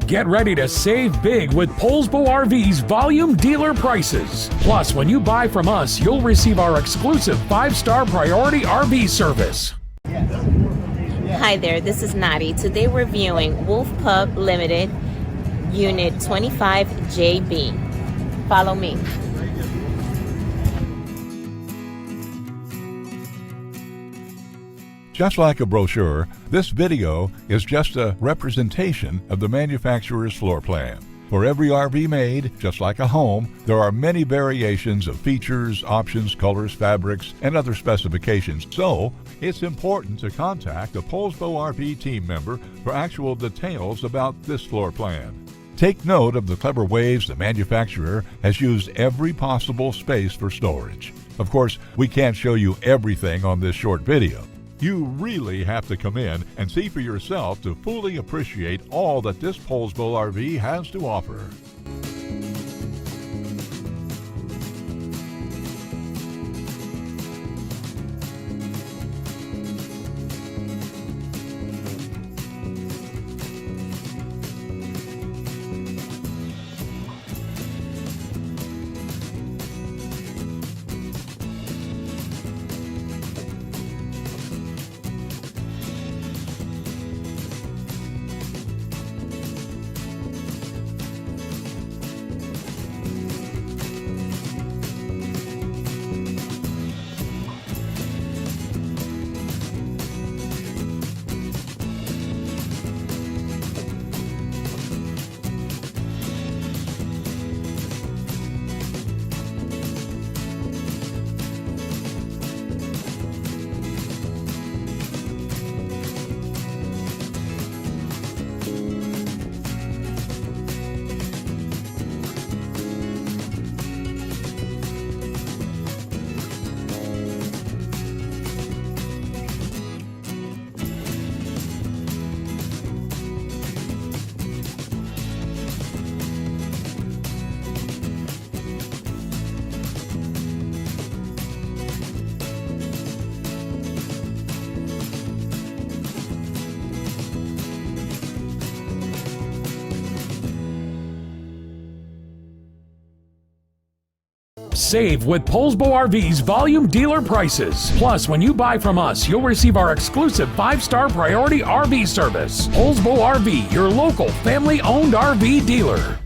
Get ready to save big with Poulsbo RV's volume dealer prices. Plus, when you buy from us, you'll receive our exclusive 5-star priority RV service. Hi there, this is Nadi. Today we're viewing Wolf Pup Limited Unit 25JB. Follow me. Just like a brochure, this video is just a representation of the manufacturer's floor plan. For every RV made, just like a home, there are many variations of features, options, colors, fabrics, and other specifications. So, it's important to contact a Poulsbo RV team member for actual details about this floor plan. Take note of the clever ways the manufacturer has used every possible space for storage. Of course, we can't show you everything on this short video. You really have to come in and see for yourself to fully appreciate all that this Poulsbo RV has to offer. Save with Poulsbo RV's volume dealer prices. Plus, when you buy from us, you'll receive our exclusive 5-star priority RV service. Poulsbo RV, your local family-owned RV dealer.